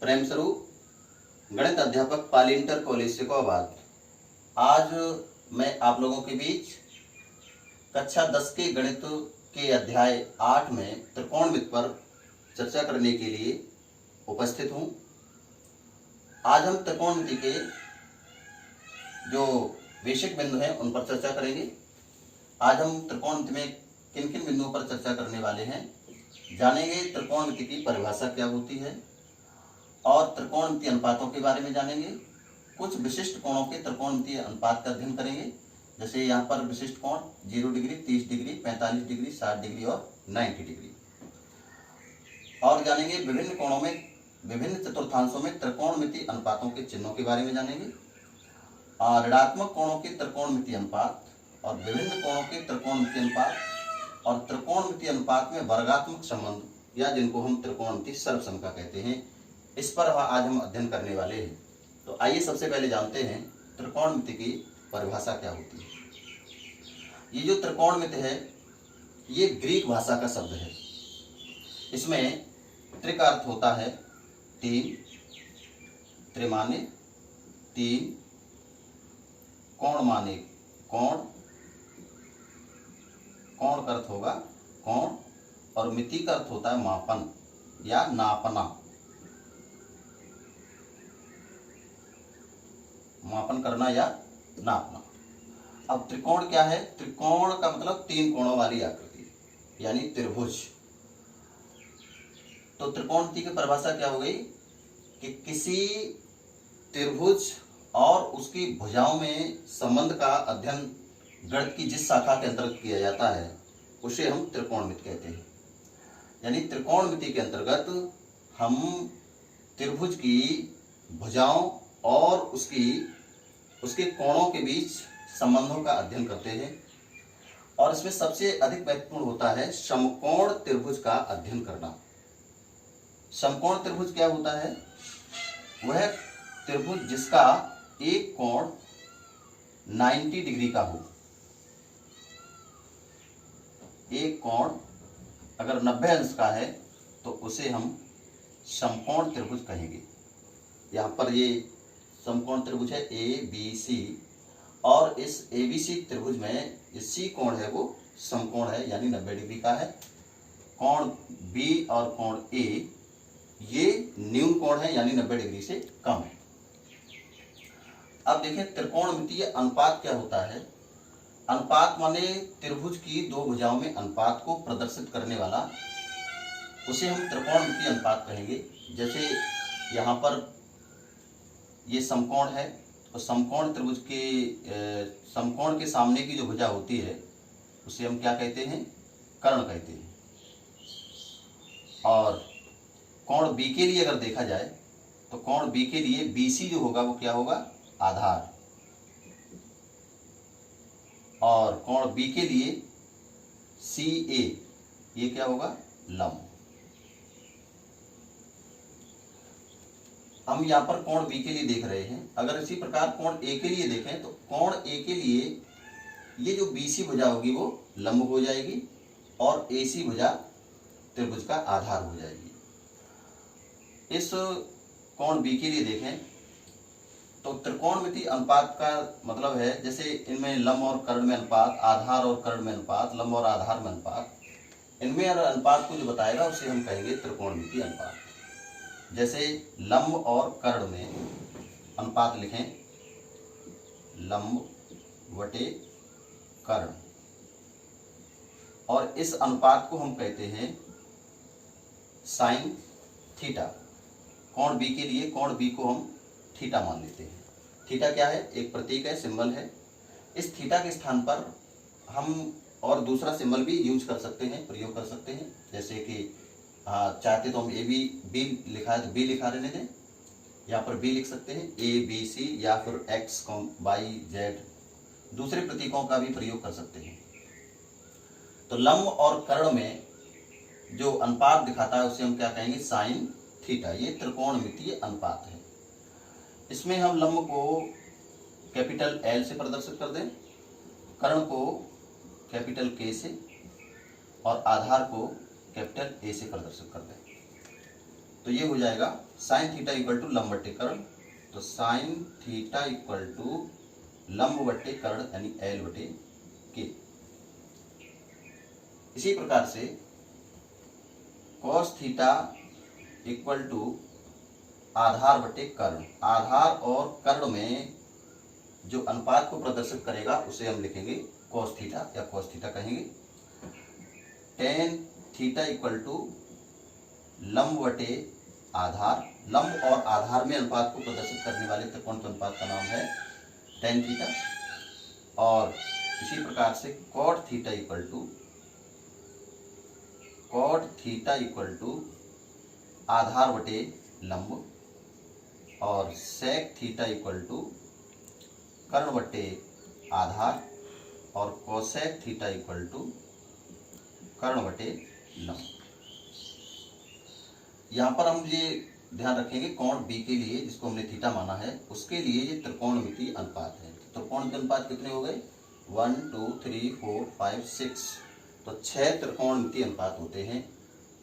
प्रेम स्वरूप गणित अध्यापक पाली इंटर कॉलेज से कोबाद। आज मैं आप लोगों के बीच कक्षा 10 के गणित के अध्याय 8 में त्रिकोणमिति पर चर्चा करने के लिए उपस्थित हूँ। आज हम त्रिकोणमिति के जो बेसिक बिंदु हैं उन पर चर्चा करेंगे। आज हम त्रिकोणमिति में किन किन बिंदुओं पर चर्चा करने वाले हैं, जानेंगे त्रिकोणमिति की परिभाषा क्या होती है और त्रिकोणमिति अनुपातों के बारे में जानेंगे। कुछ विशिष्ट कोणों के त्रिकोणमिति अनुपात का अध्ययन करेंगे, जैसे यहाँ पर विशिष्ट कोण 0 डिग्री, 30 डिग्री, 45 डिग्री, 60 डिग्री और 90 डिग्री। और जानेंगे विभिन्न कोणों में विभिन्न चतुर्थांशों में त्रिकोणमिति अनुपातों के चिन्हों के बारे में जानेंगे। ऋणात्मक कोणों के त्रिकोणमिति अनुपात और विभिन्न कोणों के त्रिकोणमिति अनुपात और त्रिकोणमिति अनुपात में वर्गात्मक संबंध या जिनको हम त्रिकोणमिति सर्वसंख्या कहते हैं, इस पर आज हम अध्ययन करने वाले हैं। तो आइए सबसे पहले जानते हैं त्रिकोणमिति की परिभाषा क्या होती है। ये जो त्रिकोणमिति है ये ग्रीक भाषा का शब्द है। इसमें त्रि का अर्थ होता है तीन, त्रि माने तीन, कोण माने कोण, कोण का अर्थ होगा कोण, और मिति का अर्थ होता है मापन या नापना, मापन करना या नापना। अब त्रिकोण क्या है? त्रिकोण का मतलब तीन कोणों वाली आकृति यानी त्रिभुज। तो त्रिकोणमिति की परिभाषा क्या हो गई कि किसी त्रिभुज और उसकी भुजाओं में संबंध का अध्ययन गणित की जिस शाखा के अंतर्गत किया जाता है उसे हम त्रिकोणमिति कहते हैं। यानी त्रिकोणमिति के अंतर्गत हम त्रिभुज की भुजाओं और उसके कोणों के बीच संबंधों का अध्ययन करते हैं। और इसमें सबसे अधिक महत्वपूर्ण होता है समकोण त्रिभुज का अध्ययन करना। समकोण त्रिभुज क्या होता है? वह त्रिभुज जिसका एक कोण 90 डिग्री का हो। एक कोण अगर 90 अंश का है तो उसे हम समकोण त्रिभुज कहेंगे। यहाँ पर ये समकोण त्रिभुज है ABC, और इस ABC त्रिभुज में C कोण है वो समकोण है यानी 90 डिग्री का है। कोण B और कोण A ये न्यून कोण है यानी 90 डिग्री से कम है। अब देखें त्रिकोणमितीय अनुपात क्या होता है। अनुपात माने त्रिभुज की दो भुजाओं में अनुपात को प्रदर्शित करने वाला, उसे हम त्रिकोणमितीय अनुपात कहेंगे। जैसे यहाँ पर ये समकोण है, तो समकोण त्रिभुज के समकोण के सामने की जो भुजा होती है उसे हम क्या कहते हैं? कर्ण कहते हैं। और कोण B के लिए अगर देखा जाए तो कोण B के लिए BC जो होगा वो क्या होगा? आधार। और कोण B के लिए CA ये क्या होगा? लंब। हम यहाँ पर कोण B के लिए देख रहे हैं। अगर इसी प्रकार कोण A के लिए देखें तो कोण A के लिए ये जो BC भुजा होगी वो लंब हो जाएगी और AC भुजा त्रिभुज का आधार हो जाएगी। इस कोण B के लिए देखें तो त्रिकोणमिति अनुपात का मतलब है जैसे इनमें लंब और कर्ण में अनुपात, आधार और कर्ण में अनुपात, लंब और आधार में अनुपात, इनमें अनुपात को जो बताएगा उसे हम कहेंगे त्रिकोणमिति अनुपात। जैसे लंब और कर्ण में अनुपात लिखें, लंब बटे कर्ण, और इस अनुपात को हम कहते हैं साइन थीटा। कोण B के लिए कोण B को हम थीटा मान लेते हैं। थीटा क्या है? एक प्रतीक है, सिंबल है। इस थीटा के स्थान पर हम और दूसरा सिंबल भी यूज कर सकते हैं, प्रयोग कर सकते हैं। जैसे कि चाहते तो हम B लिखा है तो B लिखा रहने दें, यहाँ पर B लिख सकते हैं ABC, या फिर X, Y, Z दूसरे प्रतीकों का भी प्रयोग कर सकते हैं। तो लंब और कर्ण में जो अनुपात दिखाता है उसे हम क्या कहेंगे? Sine theta. ये त्रिकोणमितीय अनुपात है। इसमें हम लंब को कैपिटल L से प्रदर्शित कर दें, कर्ण को कैपिटल K से और आधार को कैपिटल A से प्रदर्शित कर दें। तो तो ये हो जाएगा साइन थीटा इक्वल टू लंब बट्टे कर्ण। तो साइन थीटा इक्वल टू लंब बट्टे कर्ण यानी एल बटे के। इसी प्रकार से कॉस थीटा इक्वल टू आधार बटे कर्ण। आधार और कर्ण में जो अनुपात को प्रदर्शित करेगा उसे हम लिखेंगे कॉस थीटा या कॉस थीटा कहेंगे। टेन थीटा इक्वल टू लंब बटे आधार। लंब और आधार में अनुपात को प्रदर्शित करने वाले त्रिकोण के अनुपात का नाम है टेन थीटा। और इसी प्रकार से कॉट थीटा इक्वल टू आधार बटे लंब और सेक थीटा इक्वल टू कर्ण बटे आधार और कोसेक थीटा इक्वल टू कर्ण बटे लंब। यहाँ पर हम ये ध्यान रखेंगे कोण बी के लिए जिसको हमने थीटा माना है उसके लिए ये त्रिकोणमितीय अनुपात है। त्रिकोणमितीय अनुपात कितने हो गए 1 2 3 4 5 6। तो 6 त्रिकोणमितीय अनुपात होते हैं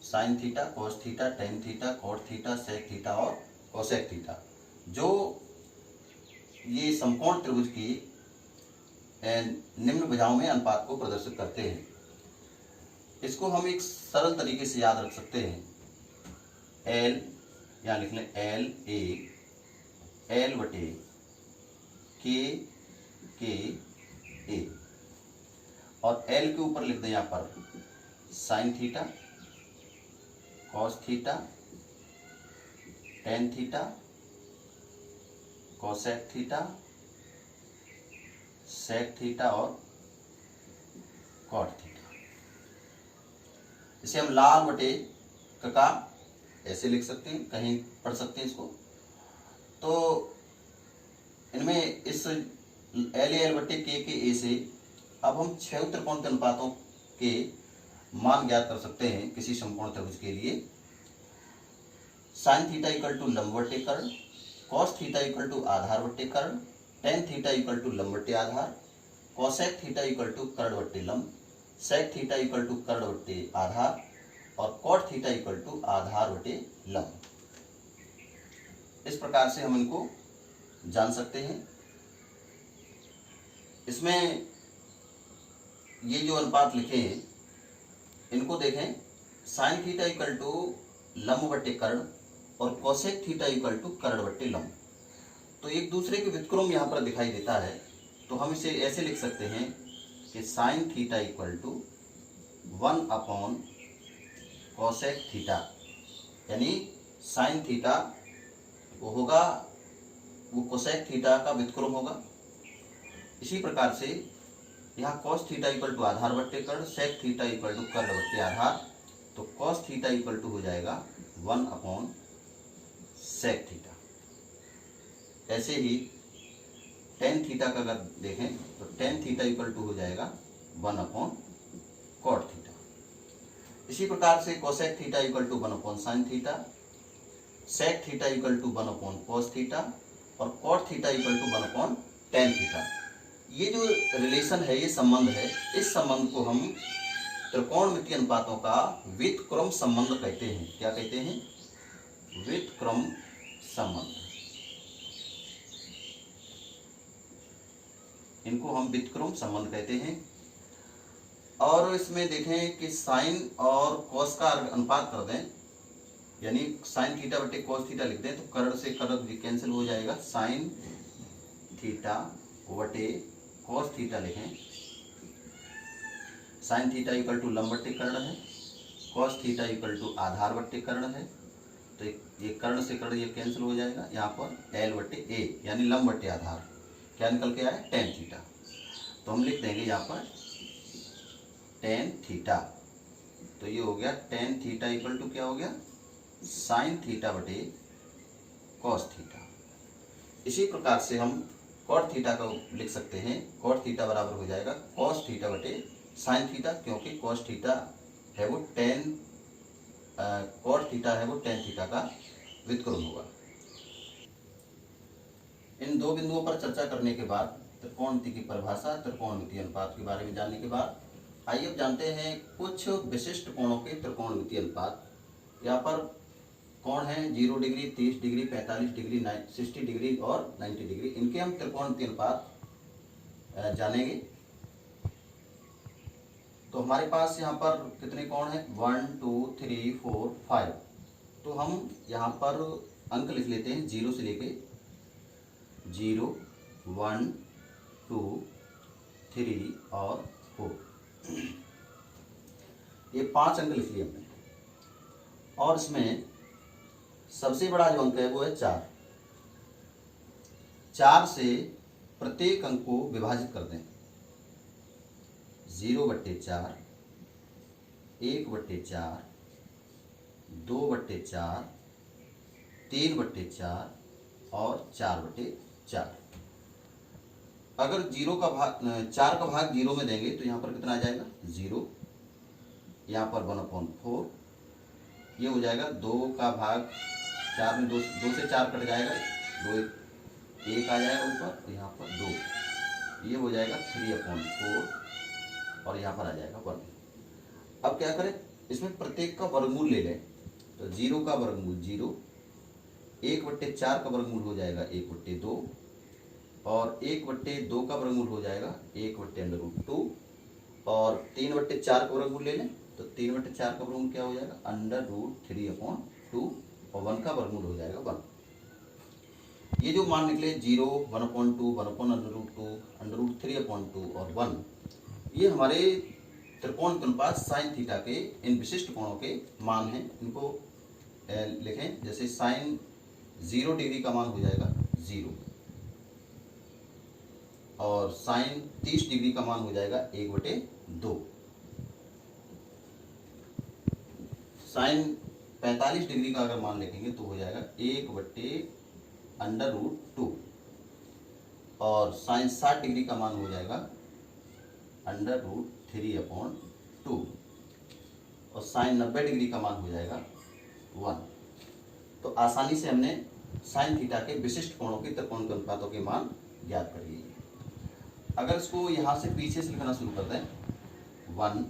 sine theta cos theta tan theta cot theta sec theta और कोसेक थीटा, जो ये समकोण त्रिभुज की निम्न भुजाओं में अनुपात को प्रदर्शित करते हैं। इसको हम एक सरल तरीके से याद रख सकते हैं। एल यहाँ लिख लें एल बटे के ए और एल के ऊपर लिख दें यहाँ पर sine theta cos theta tan theta cosec theta sec theta और कॉट थीटा। इसे हम लाल बटे का ऐसे लिख सकते हैं, कहीं पढ़ सकते हैं इसको। तो इनमें इस एल बटे के ए से अब हम 6 त्रिकोण के अनुपातों के मान ज्ञात कर सकते हैं किसी समकोण त्रिभुज के लिए। साइन थीटा इक्वल टू लंब बटे कर्ण, कॉस थीटा इक्वल टू आधार बटे कर्ण, टेन थीटा इक्वल टू लंब बटे आधार, कोसेक थीटा इक्वल टू कर्ण बटे लंब, सेक थीटा इक्वल टू कर्ण बटे आधार और कॉट थीटा इक्वल टू आधार बटे लंब। इस प्रकार से हम इनको जान सकते हैं। इसमें ये जो अनुपात लिखे हैं इनको देखें, साइन थीटा इक्वल टू लंब बटे कर्ण और कोसेक थीटा इक्वल टू कर्ण बटे लंब। तो एक दूसरे के व्युत्क्रम यहाँ पर दिखाई देता है, तो हम इसे ऐसे लिख सकते हैं कि sine theta equal to 1 upon cosec theta, यानी साइन थीटा वो होगा वो कोसेक थीटा का व्युत्क्रम होगा। इसी प्रकार से यहाँ कॉस थीटा इक्वल टू आधार बट्टे कर्ण, सेक थीटा इक्वल टू कर्ण बट्टे आधार, तो कॉस थीटा इक्वल टू हो जाएगा 1 अपॉन सेक थीटा। ऐसे ही टेन थीटा का अगर देखें तो टेन थीटा इक्वल टू हो जाएगा 1 अपॉन कॉट थीटा। इसी प्रकार से cosec theta equal to 1 upon sine theta, sec theta equal to 1 upon cos theta और cot theta equal to 1 upon tan theta. ये जो रिलेशन है, ये संबंध है, इस संबंध को हम त्रिकोणमितीय अनुपातों का व्युत्क्रम संबंध कहते हैं। क्या कहते हैं? व्युत्क्रम संबंध। इनको हम व्युत्क्रम संबंध कहते हैं। और इसमें देखें कि साइन और कॉस का अनुपात कर दें, यानी साइन थीटा बटे कॉस थीटा लिख दें तो कर्ण से कर्ण कैंसिल हो जाएगा। साइन थीटा बटे कॉस थीटा लिखें। साइन थीटा इक्वल टू लंब बट्टे कर्ण है, कॉस थीटा इक्वल टू आधार बट्टे कर्ण है, तो ये कर्ण से कर्ण ये कैंसिल हो जाएगा। यहाँ पर एल बट्टे ए यानी लंब बट्टे आधार क्या निकल के आया? Tan theta. तो हम लिख देंगे यहाँ पर टेन थीटा। तो ये हो गया टेन थीटा इक्वल टू क्या हो गया? साइन थीटा बटे कॉस थीटा। इसी प्रकार से हम कॉट थीटा को लिख सकते हैं। कॉट थीटा बराबर हो जाएगा कॉस थीटा बटे साइन थीटा, क्योंकि कॉस थीटा है वो कॉट थीटा है वो टेन थीटा का व्युत्क्रम होगा। इन दो बिंदुओं पर चर्चा करने के बाद, त्रिकोणमिति की परिभाषा, त्रिकोणमितीय अनुपात के बारे में जानने के बाद, आइए अब जानते हैं कुछ विशिष्ट कोणों के त्रिकोणमितीय अनुपात। यहाँ पर कोण है 0 डिग्री, 30 डिग्री, 45 डिग्री, 60 डिग्री और 90 डिग्री, इनके हम त्रिकोण के अनुपात जानेंगे। तो हमारे पास यहाँ पर कितने कोण हैं 1 2 3 4 5। तो हम यहाँ पर अंक लिख लेते हैं 0 से लेके 0 1 2 3 और 4। ये 5 अंक लिख लिए हमने। और इसमें सबसे बड़ा जो अंक है वो है 4। 4 से प्रत्येक अंक को विभाजित कर दें। 0/4, 1/4, 2/4, 3/4 और 4/4। अगर 4 का भाग 0 में देंगे तो यहाँ पर कितना आ जाएगा 0। यहाँ पर 1/4 ये हो जाएगा। 2 का भाग 4 में 2 से 4 कट जाएगा, 2 1 आ जाएगा ऊपर, और यहाँ पर 2 ये हो जाएगा 3/4 और यहाँ पर आ जाएगा 1। अब क्या करें, इसमें प्रत्येक का वर्गमूल ले लें। तो 0 का वर्गमूल 0, 1/4 का वर्गमूल हो जाएगा 1/2 और 1/2 का वर्गमूल हो जाएगा 1/√2 और 3/4 का वर्गमूल ले लें। तो 3/4 का वर्गमूल क्या हो जाएगा √3/2 और 1 का वर्गमूल हो जाएगा 1। ये जो मान निकले 0, 1/2, 1/√2, √3/2 और 1, ये हमारे त्रिकोण के अनुपात साइन थीटा के इन विशिष्ट कोणों के मान हैं। इनको लिखें। जैसे साइन 0 डिग्री का मान हो जाएगा 0 और साइन 30 डिग्री का मान हो जाएगा 1/2। साइन 45 डिग्री का अगर मान लिखेंगे तो हो जाएगा 1/√2 और साइन 60 डिग्री का मान हो जाएगा √3/2 और साइन 90 डिग्री का मान हो जाएगा 1। तो आसानी से हमने साइन थीटा के विशिष्ट कोणों के त्रिकोण के अनुपातों के मान ज्ञात कर लिए। अगर इसको यहाँ से पीछे से लिखना शुरू कर दें 1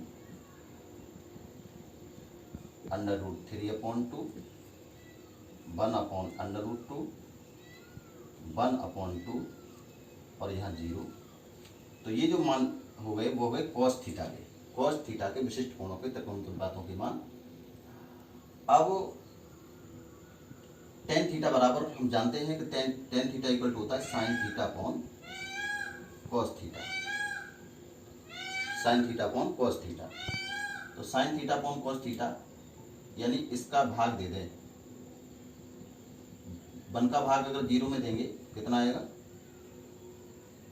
√3/2, 1/√2, 1/2 और यहाँ 0। तो ये जो मान हो गए वो हो गए कॉस थीटा के विशिष्ट कोणों के त्रिकोण के अनुपातों के मान। अब tan थीटा बराबर हम जानते हैं कि tan थीटा इक्वल टू होता है sine theta upon cos theta. Sine theta upon cos theta. तो sine theta upon cos theta यानी इसका भाग दे दें। 1 का भाग अगर 0 में देंगे कितना आएगा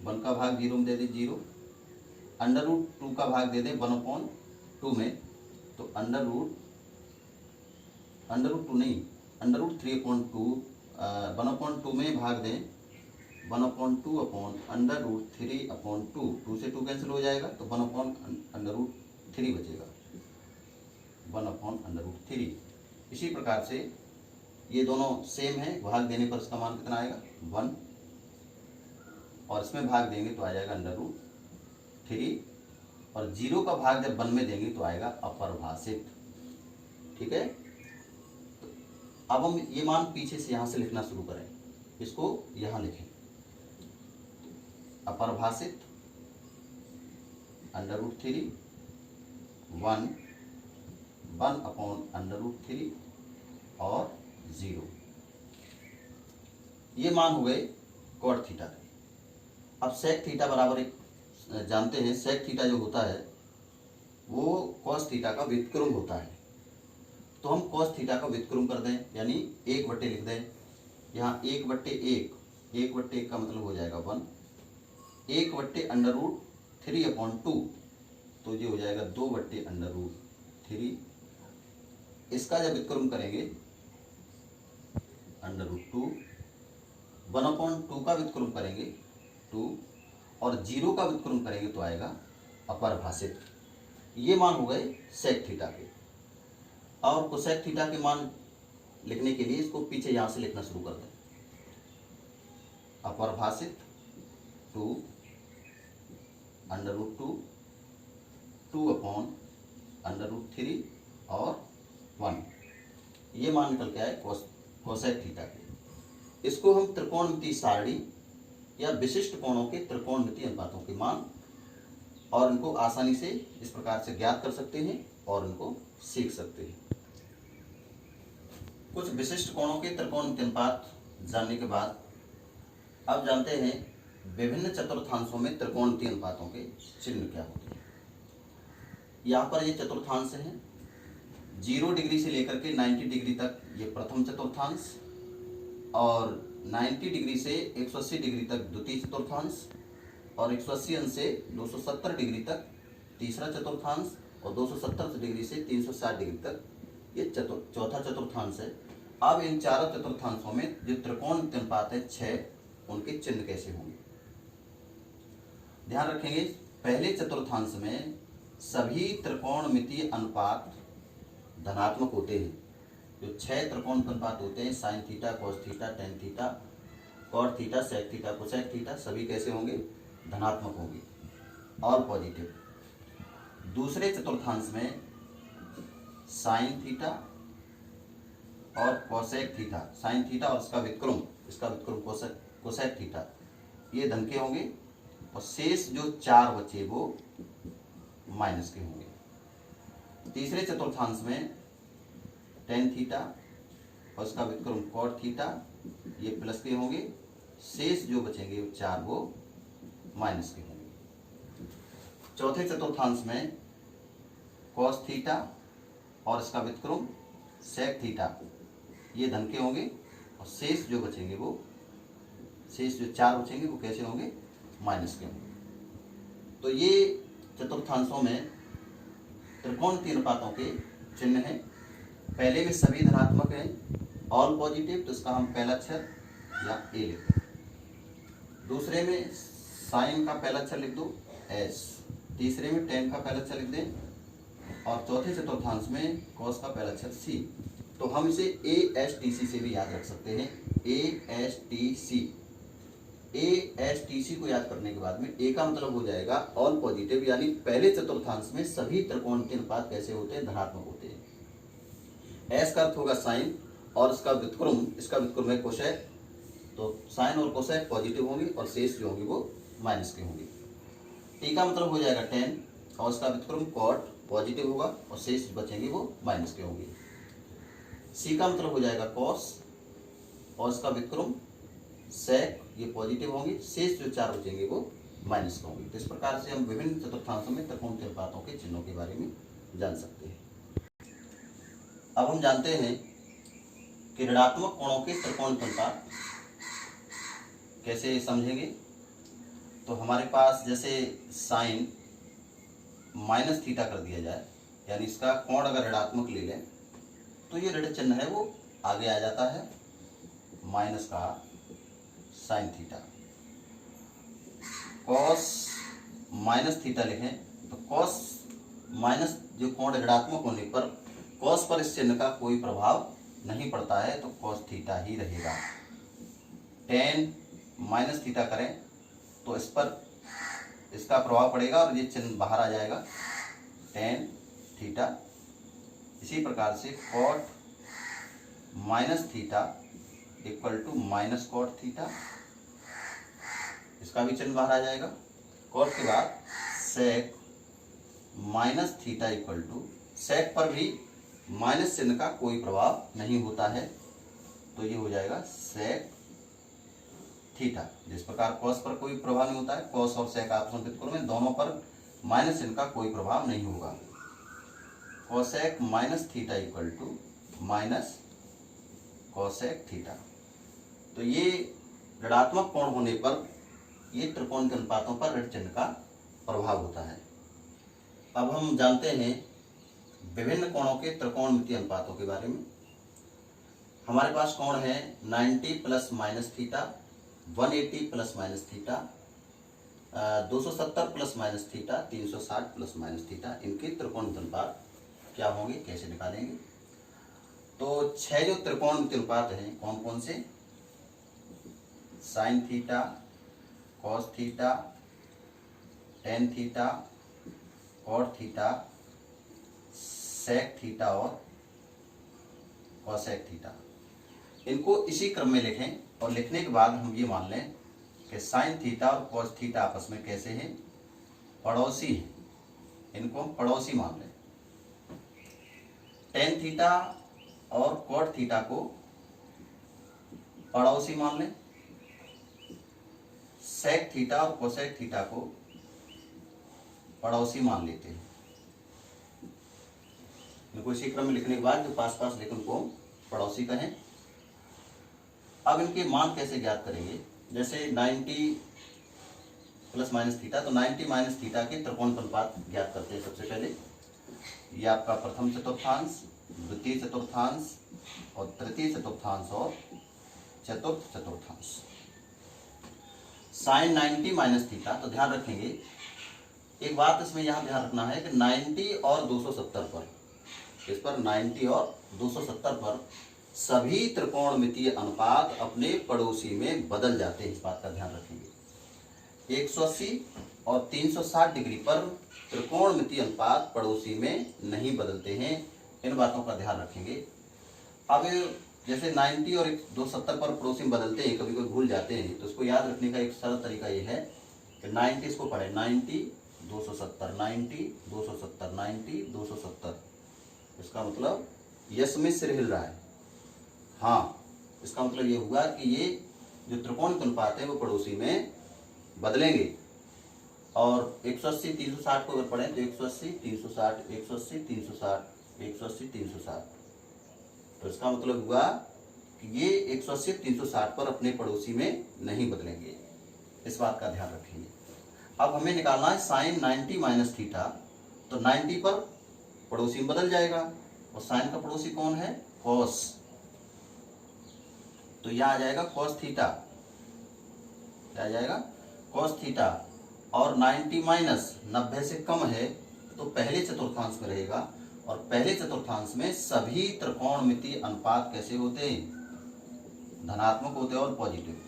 1 का भाग 0 में दे दें 0। √2 का भाग दे दें 1/2 में तो √2 नहीं √3/2 1/2 में भाग दें 1/2 अपॉन √3/2। 2 से 2 कैंसिल हो जाएगा तो 1/√3 बचेगा 1/√3। इसी प्रकार से ये दोनों सेम है, भाग देने पर इसका मान कितना आएगा 1 और इसमें भाग देंगे तो आ जाएगा √3 और 0 का भाग जब 1 में देंगे तो आएगा अपरिभाषित। ठीक है। तो अब हम ये मान पीछे से यहाँ से लिखना शुरू करें। इसको यहाँ लिखें अपरिभाषित √3 1/√3 और 0। ये मान हो गए कॉट थीटा के। अब सेक थीटा बराबर एक जानते हैं, सेक थीटा जो होता है वो कॉस थीटा का व्युत्क्रम होता है। तो हम कॉस थीटा का व्युत्क्रम कर दें यानी 1/, लिख दें यहाँ 1/1 का मतलब हो जाएगा 1 1/√3/2 तो ये हो जाएगा 2/√3। इसका जब व्युत्क्रम करेंगे √2 1/2 का व्युत्क्रम करेंगे 2 और 0 का व्युत्क्रम करेंगे तो आएगा अपरिभाषित। ये मान हो गए सेक थीटा के। और कोसेक थीटा के मान लिखने के लिए इसको पीछे यहाँ से लिखना शुरू कर दें अपरिभाषित 2 √2 2/√3 और 1। ये मान निकल के आए कोसेक थीटा के। इसको हम त्रिकोणमितीय सारणी या विशिष्ट कोणों के त्रिकोणमितीय अनुपातों के मान और इनको आसानी से इस प्रकार से ज्ञात कर सकते हैं और इनको सीख सकते हैं। कुछ विशिष्ट कोणों के त्रिकोणमितीय अनुपात जानने के बाद अब जानते हैं विभिन्न चतुर्थांशों में त्रिकोणमितीय अनुपातों के चिन्ह क्या होते हैं। यहाँ पर ये चतुर्थांश हैं, 0 डिग्री से लेकर के 90 डिग्री तक ये प्रथम चतुर्थांश, और 90 डिग्री से 180 डिग्री तक द्वितीय चतुर्थांश, और 180 अंश से 270 डिग्री तक तीसरा चतुर्थांश, और 270 डिग्री से 360 डिग्री तक ये चौथा चतुर्थांश है। अब इन चारों चतुर्थांशों में जो त्रिकोणमितीय अनुपात है 6, उनके चिन्ह कैसे होंगे। ध्यान रखेंगे, पहले चतुर्थांश में सभी त्रिकोणमितीय अनुपात धनात्मक होते हैं। जो 6 त्रिकोणमितीय अनुपात होते हैं, sine theta, cos theta, tan theta, cot theta, sec theta, cosec theta, सभी कैसे होंगे, धनात्मक होंगे, ऑल पॉजिटिव। दूसरे चतुर्थांश में साइन थीटा और कोसेक थीटा, साइन थीटा और इसका व्युत्क्रम कोसेक थीटा, ये धन के होंगे, और शेष जो 4 बचे वो माइनस के होंगे। तीसरे चतुर्थांश में टेन थीटा और इसका व्युत्क्रम कॉट थीटा, ये प्लस के होंगे, शेष जो बचेंगे 4 वो माइनस के होंगे। चौथे चतुर्थांश में कॉस थीटा और इसका व्युत्क्रम सेक थीटा, ये धन के होंगे, और शेष जो बचेंगे वो शेष जो 4 बचेंगे वो कैसे होंगे, माइनस के होंगे। तो ये चतुर्थांशों में त्रिकोणमितीय अनुपातों के चिन्ह हैं। पहले में सभी धनात्मक हैं, ऑल पॉजिटिव, तो इसका हम पहला अक्षर या ए लिखते हैं। दूसरे में साइन का पहला अक्षर लिख दो एस, तीसरे में टेन का पहला अक्षर लिख दें, और चौथे चतुर्थांश में कॉस का पहला अक्षर सी। तो हम इसे ASTC से भी याद रख सकते हैं, ASTC। ASTC को याद करने के बाद में ए का मतलब हो जाएगा ऑल पॉजिटिव, यानी पहले चतुर्थांश में सभी त्रिकोणमितीय अनुपात कैसे होते हैं, धनात्मक होते हैं। एस का अर्थ होगा साइन और इसका व्युत्क्रम है कोसेक, तो साइन और कोसेक पॉजिटिव होंगे और शेष जो होंगे वो माइनस के होंगे। टी का मतलब हो जाएगा टेन और इसका व्युत्क्रम कॉट पॉजिटिव होगा और शेष बचेंगे वो माइनस के होंगे। सी का मतलब हो जाएगा कॉस और इसका व्युत्क्रम सेक, ये पॉजिटिव होंगे, शेष जो 4 बचेंगे वो माइनस के होंगे। तो इस प्रकार से हम विभिन्न चतुर्थांशों में त्रिकोणमितीय अनुपातों के चिन्हों के बारे में जान सकते हैं। अब हम जानते हैं कि ऋणात्मक कोणों के त्रिकोणमितीय अनुपात कैसे समझेंगे। तो हमारे पास जैसे साइन माइनस थीटा कर दिया जाए, यानी इसका कोण अगर ऋणात्मक ले लें तो ये ऋण चिन्ह है वो आगे आ जाता है, माइनस का sign theta. Cos minus theta लिखें तो कॉस माइनस जो कोण ऋणात्मक होने पर कॉस पर इस चिन्ह का कोई प्रभाव नहीं पड़ता है, तो कॉस थीटा ही रहेगा। टेन माइनस थीटा करें तो इस पर इसका प्रभाव पड़ेगा और ये चिन्ह बाहर आ जाएगा, टेन थीटा। इसी प्रकार से cot minus theta equal to minus cot theta, इसका भी चिन्ह बाहर आ जाएगा। कॉट के बाद sec minus theta equal to, sec पर भी माइनस चिन्ह का कोई प्रभाव नहीं होता है, तो ये हो जाएगा सेक थीटा। जिस प्रकार कॉस पर कोई प्रभाव नहीं होता है, कॉस और सेक आपस में दोनों पर माइनस चिन्ह का कोई प्रभाव नहीं होगा। Cosec minus theta equal to minus cosec theta. तो ये ऋणात्मक कोण होने पर ये त्रिकोणमितीय अनुपातों पर ऋण चिन्ह का प्रभाव होता है। अब हम जानते हैं विभिन्न कोणों के त्रिकोणमितीय अनुपातों के बारे में। हमारे पास कोण है 90 plus minus theta, 180 plus minus theta, 270 plus minus theta, 360 plus minus theta. इनके त्रिकोणमितीय अनुपात क्या होंगे, कैसे निकालेंगे। तो 6 जो त्रिकोणमितीय अनुपात हैं कौन कौन से, sine theta, cos theta, tan theta, cot theta, sec theta और कोसेक थीटा। इनको इसी क्रम में लिखें और लिखने के बाद हम ये मान लें कि साइन थीटा और कोस थीटा आपस में कैसे हैं, पड़ोसी हैं। इनको हम पड़ोसी मान लें। टेन थीटा और कोट थीटा को पड़ोसी मान लें, सेक थीटा और कोसेक थीटा को पड़ोसी मान लेते हैं। इनको इसी क्रम में लिखने के बाद जो पास पास लिखे उनको पड़ोसी कहें। अब इनके मान कैसे ज्ञात करेंगे, जैसे 90 प्लस माइनस थीटा, तो 90 माइनस थीटा के त्रिकोण अनुपात ज्ञात करते हैं। सबसे पहले ये आपका प्रथम चतुर्थांश, द्वितीय चतुर्थांश और तृतीय चतुर्थांश और चतुर्थ चतुर्थांश। साइन 90 माइनस थीटा, तो ध्यान रखेंगे एक बात इसमें यहाँ ध्यान रखना है कि 90 और 270 पर, इस पर 90 और 270 पर सभी त्रिकोणमितीय अनुपात अपने पड़ोसी में बदल जाते हैं। इस बात का ध्यान रखेंगे। 180 और 360 डिग्री पर त्रिकोणमितीय अनुपात पड़ोसी में नहीं बदलते हैं। इन बातों का ध्यान रखेंगे। अब जैसे 90 और 270 पर पड़ोसी में बदलते हैं, कभी कोई भूल जाते हैं, तो इसको याद रखने का एक सरल तरीका ये है कि 90 इसको पढ़े 90 270 90 270 90 270। इसका मतलब यस में सिर हिल रहा है। हाँ, इसका मतलब ये हुआ कि ये जो त्रिकोण अनुपात है वो पड़ोसी में बदलेंगे। और 180 360 को अगर पढ़ें तो 180 360 180 360 180 360, तो इसका मतलब हुआ कि ये 180 360 पर अपने पड़ोसी में नहीं बदलेंगे। इस बात का ध्यान रखेंगे। अब हमें निकालना है साइन 90 माइनस थीटा, तो 90 पर पड़ोसी में बदल जाएगा और साइन का पड़ोसी कौन है, कॉस, तो यह आ जाएगा कॉस थीटा। क्या आ जाएगा, कॉस थीटा। और 90 माइनस 90 से कम है तो पहले चतुर्थांश में रहेगा, और पहले चतुर्थांश में सभी त्रिकोणमितीय अनुपात कैसे होते हैं, धनात्मक होते हैं और पॉजिटिव।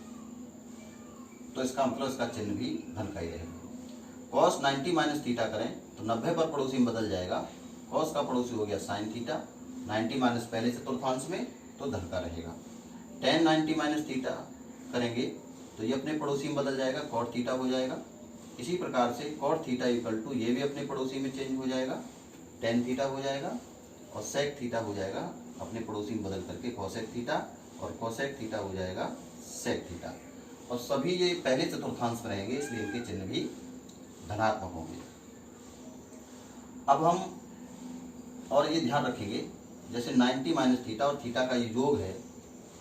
तो इसका मतलब इसका चिन्ह भी धन का ही रहेगा। कॉस 90 माइनस थीटा करें तो 90 पर पड़ोसी में बदल जाएगा। कॉस का पड़ोसी हो गया साइन थीटा, 90 माइनस पहले चतुर्थांश में तो धन का रहेगा। टेन 90 माइनस थीटा करेंगे तो ये अपने पड़ोसी में बदल जाएगा, कॉट थीटा हो जाएगा। इसी प्रकार से कॉट थीटा इक्वल टू ये भी अपने पड़ोसी में चेंज हो जाएगा, टेन थीटा हो जाएगा, और सेक थीटा हो जाएगा अपने पड़ोसी में बदल करके कोसेक थीटा, और कोसेक थीटा हो जाएगा सेक थीटा। और सभी ये पहले चतुर्थांश में रहेंगे, इसलिए इनके चिन्ह भी धनात्मक होंगे। अब हम और ये ध्यान रखेंगे, जैसे 90 माइनस थीटा और थीटा का ये योग है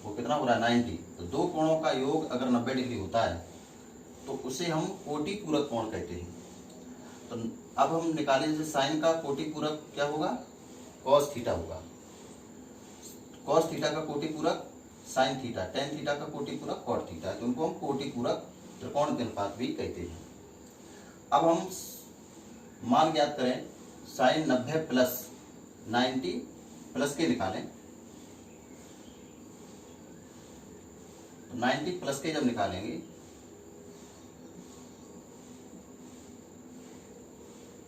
वो कितना हो रहा है 90, तो दो कोणों का योग अगर 90 डिग्री होता है तो उसे हम कोटि पूरक कोण कहते हैं। तो अब हम निकालें, जैसे साइन का कोटि पूरक क्या होगा, कॉस थीटा होगा। कॉस थीटा का कोटि पूरक साइन थीटा, टेन थीटा का कोटि पूरक कॉट थीटा, तो उनको हम कोटि पूरक त्रिकोण के अनुपात भी कहते हैं। अब हम मान ज्ञात करें, साइन 90 प्लस 90 प्लस के निकालें, तो 90 प्लस के जब निकालेंगे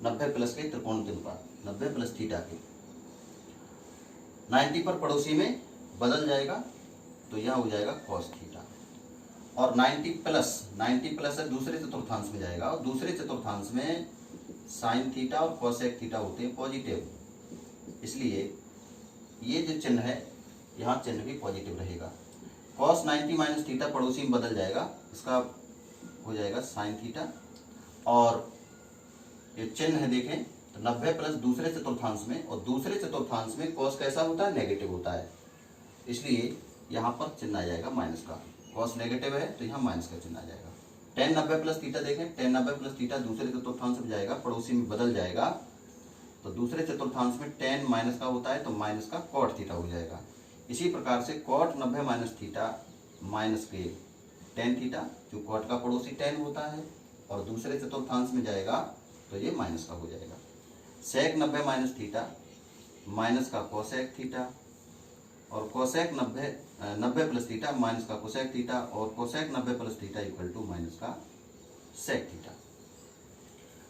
90 प्लस के त्रिकोण के अनुपात, 90 प्लस थीटा के 90 पर पड़ोसी में बदल जाएगा, तो यह हो जाएगा कॉस थीटा। और 90 प्लस है दूसरे चतुर्थांश में जाएगा, और दूसरे चतुर्थांश में साइन थीटा और कोसेक थीटा होते हैं पॉजिटिव, इसलिए ये जो चिन्ह है यहाँ चिन्ह भी पॉजिटिव रहेगा। कॉस 90 माइनस थीटा पड़ोसी में बदल जाएगा, इसका हो जाएगा साइन थीटा। और ये चिन्ह है देखें तो 90 प्लस दूसरे चतुर्थांश में, और दूसरे चतुर्थांश में कॉस कैसा होता है, नेगेटिव होता है, इसलिए यहाँ पर चिन्ह आ जाएगा माइनस का। कॉस नेगेटिव है तो यहाँ माइनस का चिन्ह आ जाएगा। टेन 90 प्लस थीटा देखें, टेन 90 प्लस थीटा दूसरे चतुर्थांश में जाएगा, पड़ोसी में बदल जाएगा, तो दूसरे चतुर्थांश में टेन माइनस का होता है तो माइनस का कॉट थीटा हो जाएगा। इसी प्रकार से कॉट 90 माइनस थीटा माइनस के टेन थीटा, जो कॉट का पड़ोसी टेन होता है, और दूसरे चतुर्थांश में जाएगा तो ये माइनस का हो जाएगा। सेक 90 माइनस थीटा माइनस का कोसेक थीटा, और कोसेक 90 प्लस थीटा माइनस का कोसेक थीटा, और cosec 90 plus theta equal to minus का सेक थीटा।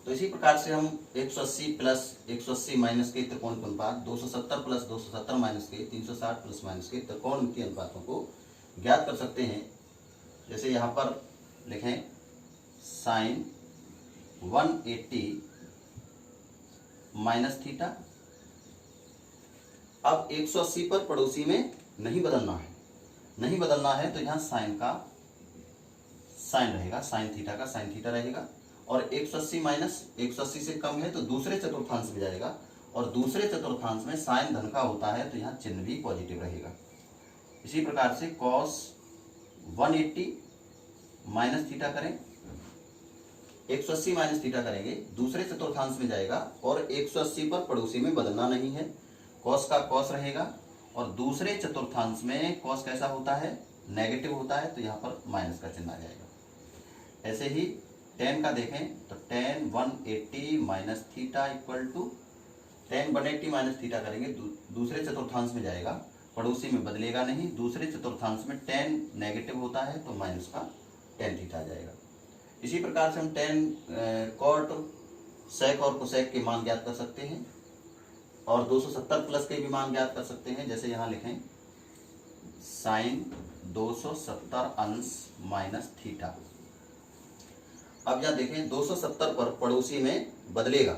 तो इसी प्रकार से हम 180 प्लस 180 माइनस के त्रिकोण के अनुपात, 270 प्लस 270 माइनस के, 360 प्लस माइनस के त्रिकोणमितीय अनुपातों को ज्ञात कर सकते हैं। जैसे यहाँ पर लिखें साइन 180 माइनस थीटा। अब 180 पर पड़ोसी में नहीं बदलना है, तो यहाँ साइन का साइन रहेगा, साइन थीटा का साइन थीटा रहेगा। और 180 माइनस 180 से कम है तो दूसरे चतुर्थांश में जाएगा, और दूसरे चतुर्थांश में साइन धन का होता है तो यहाँ चिन्ह भी पॉजिटिव रहेगा। इसी प्रकार से कॉस 180 माइनस थीटा करें, 180 माइनस थीटा करेंगे, दूसरे चतुर्थांश में जाएगा और 180 पर पड़ोसी में बदलना नहीं है, कॉस का कॉस रहेगा। और दूसरे चतुर्थांश में कॉस कैसा होता है, नेगेटिव होता है, तो यहाँ पर माइनस का चिन्ह आ जाएगा। ऐसे ही टेन का देखें तो tan 180 minus theta equal to tan 180 minus theta करेंगे, दूसरे चतुर्थांश में जाएगा, पड़ोसी में बदलेगा नहीं, दूसरे चतुर्थांश में टेन नेगेटिव होता है तो माइनस का टेन थीटा आ जाएगा। इसी प्रकार से हम टेन कॉट सेक और कोसेक के मान ज्ञात कर सकते हैं, और 270 प्लस के भी मान ज्ञात कर सकते हैं। जैसे यहाँ लिखें साइन 270 अंश माइनस थीटा। अब यहाँ देखें 270 पर पड़ोसी में बदलेगा,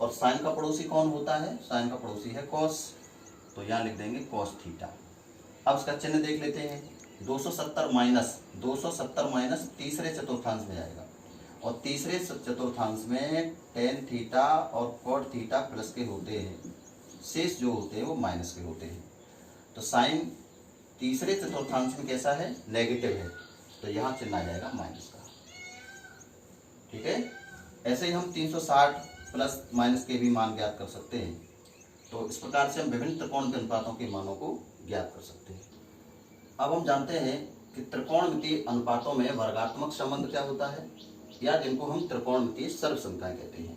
और साइन का पड़ोसी कौन होता है, साइन का पड़ोसी है कॉस, तो यहाँ लिख देंगे कॉस थीटा। अब इसका चिन्ह देख लेते हैं, 270 माइनस तीसरे चतुर्थांश में जाएगा, और तीसरे चतुर्थांश में टेन थीटा और कॉट थीटा प्लस के होते हैं, शेष जो होते हैं वो माइनस के होते हैं। तो साइन तीसरे चतुर्थांश में कैसा है, नेगेटिव है, तो यहाँ चिन्ह आ जाएगा माइनस का। ठीक है, ऐसे ही हम 360 प्लस माइनस के भी मान ज्ञात कर सकते हैं। तो इस प्रकार से हम विभिन्न त्रिकोण के अनुपातों के मानों को ज्ञात कर सकते हैं। अब हम जानते हैं कि त्रिकोणमितीय अनुपातों में वर्गात्मक संबंध क्या होता है, या जिनको हम त्रिकोणमितीय सर्वसंख्याएं कहते हैं।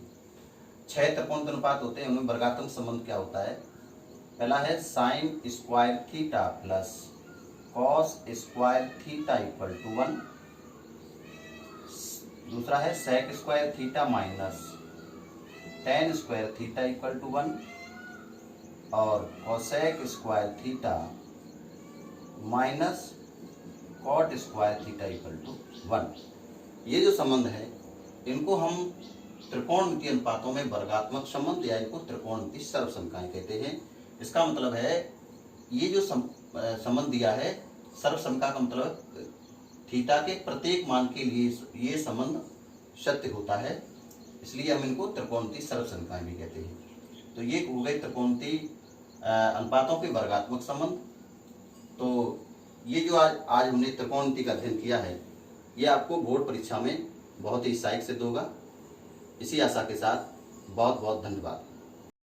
6 त्रिकोण के अनुपात होते हैं, उनमें वर्गात्मक संबंध क्या होता है। पहला है sine square theta plus cos square theta equal to 1। दूसरा है sec square theta minus tan square theta equal to 1, और cosec square theta minus cot square theta equal to 1। ये जो संबंध है इनको हम त्रिकोणमितीय अनुपातों में वर्गात्मक संबंध या इनको त्रिकोणमितीय सर्वसंख्याएं कहते हैं। इसका मतलब है ये जो संबंध दिया है, सर्वसंख्या का मतलब थीटा के प्रत्येक मान के लिए ये संबंध सत्य होता है, इसलिए हम इनको त्रिकोणमितीय सर्वसंख्याएं भी कहते हैं। तो ये हो गए त्रिकोणमितीय अनुपातों के वर्गात्मक संबंध। तो ये जो आज हमने त्रिकोणमिति का अध्ययन किया है, ये आपको बोर्ड परीक्षा में बहुत ही सहायक सिद्ध होगा। इसी आशा के साथ बहुत बहुत धन्यवाद।